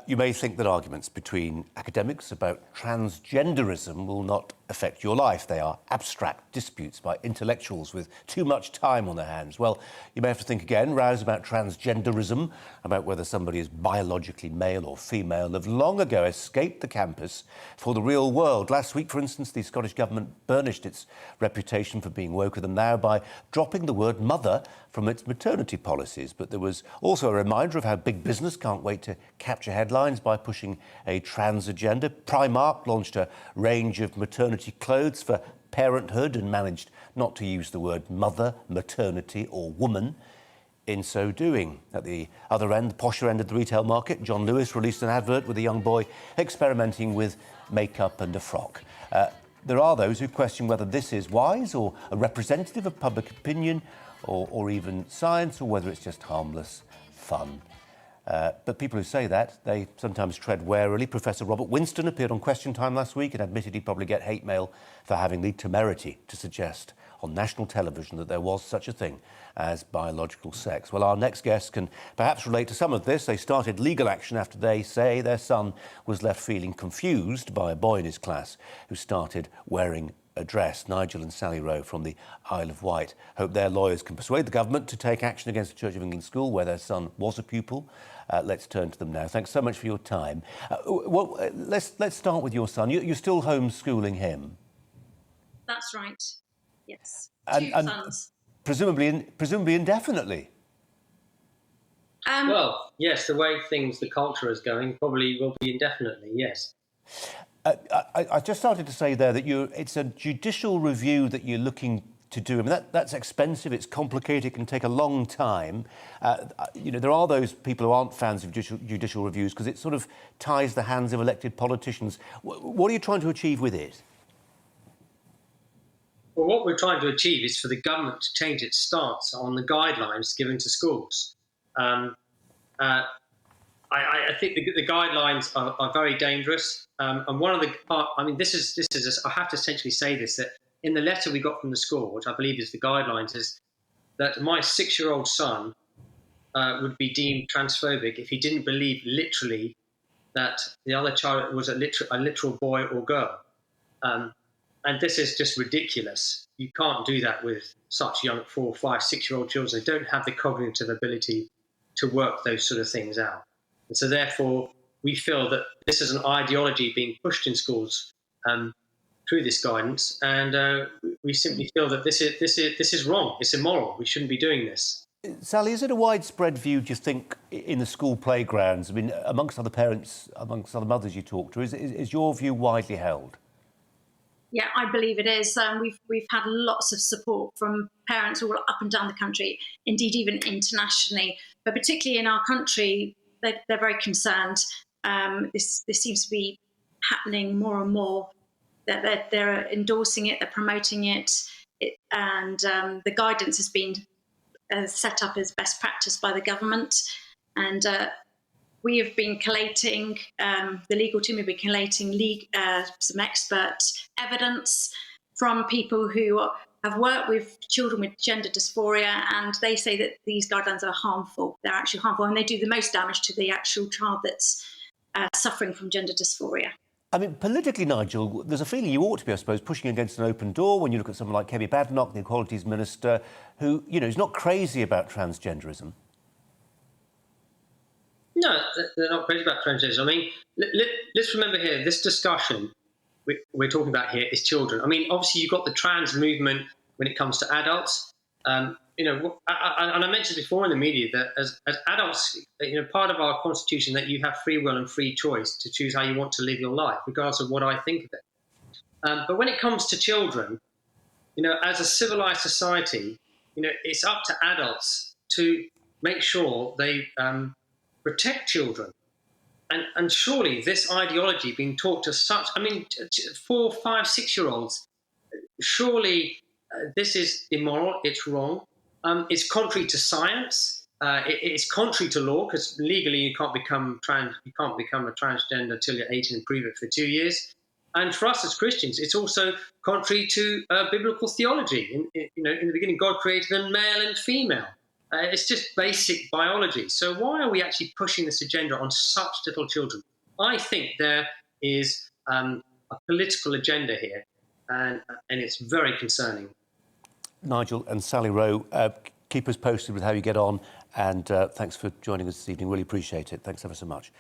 You may think that arguments between academics about transgenderism will not affect your life. They are abstract disputes by intellectuals with too much time on their hands. Well, you may have to think again. Rows about transgenderism, about whether somebody is biologically male or female, have long ago escaped the campus for the real world. Last week, for instance, the Scottish Government burnished its reputation for being woker than thou by dropping the word mother from its maternity policies. But there was also a reminder of how big business can't wait to capture headlines by pushing a trans agenda. Primark launched a range of maternity clothes for parenthood and managed not to use the word mother, maternity or woman in so doing. At the other end, the posher end of the retail market, John Lewis released an advert with a young boy experimenting with makeup and a frock. There are those who question whether this is wise or a representative of public opinion or even science, or whether it's just harmless fun. But people who say that, they sometimes tread warily. Professor Robert Winston appeared on Question Time last week and admitted he'd probably get hate mail for having the temerity to suggest on national television that there was such a thing as biological sex. Well, our next guest can perhaps relate to some of this. They started legal action after they say their son was left feeling confused by a boy in his class who started wearing a dress. Nigel and Sally Rowe from the Isle of Wight hope their lawyers can persuade the government to take action against the Church of England school where their son was a pupil. Let's turn to them now. Thanks so much for your time. Let's start with your son. You're still homeschooling him. That's right. Yes. And sons. Presumably indefinitely. Well, yes, the way the culture is going, probably will be indefinitely, yes. I just started to say there that it's a judicial review that you're looking to do. I mean, that's expensive, it's complicated, it can take a long time. There are those people who aren't fans of judicial reviews because it sort of ties the hands of elected politicians. What are you trying to achieve with it? Well, what we're trying to achieve is for the government to change its stance on the guidelines given to schools. I think the guidelines are very dangerous. And one of the I have to essentially say this, that in the letter we got from the school, which I believe is the guidelines, is that my 6-year-old son would be deemed transphobic if he didn't believe literally that the other child was a literal boy or girl. And this is just ridiculous. You can't do that with such young 4, 5, 6-year-old children. They don't have the cognitive ability to work those sort of things out. And so therefore, we feel that this is an ideology being pushed in schools through this guidance, and we simply feel that this is wrong. It's immoral. We shouldn't be doing this. Sally, is it a widespread view, do you think, in the school playgrounds? I mean, amongst other parents, amongst other mothers you talk to, is your view widely held? Yeah, I believe it is. We've had lots of support from parents all up and down the country, indeed even internationally, but particularly in our country, they're very concerned. This seems to be happening more and more. They're endorsing it, they're promoting it, and the guidance has been set up as best practice by the government. And we have been collating, the legal team have been collating some expert evidence from people who have worked with children with gender dysphoria, and they say that these guidelines are harmful. They're actually harmful, and they do the most damage to the actual child that's suffering from gender dysphoria. I mean, politically, Nigel, there's a feeling you ought to be, I suppose, pushing against an open door when you look at someone like Kemi Badenoch, the Equalities Minister, who, is not crazy about transgenderism. No, they're not crazy about transgenderism. I mean, let's remember here, this discussion we're talking about here is children. I mean, obviously, you've got the trans movement when it comes to adults. And I mentioned before in the media that as adults, part of our constitution that you have free will and free choice to choose how you want to live your life, regardless of what I think of it. But when it comes to children, as a civilised society, it's up to adults to make sure they protect children. And surely this ideology being taught to 4, 5, 6-year-olds, surely this is immoral, it's wrong. It's contrary to science. It's contrary to law, because legally you can't become a transgender till you're 18 and prove it for 2 years. And for us as Christians, it's also contrary to biblical theology. In the beginning, God created them male and female. It's just basic biology. So why are we actually pushing this agenda on such little children? I think there is a political agenda here, and it's very concerning. Nigel and Sally Rowe, keep us posted with how you get on, and thanks for joining us this evening. Really appreciate it. Thanks ever so much.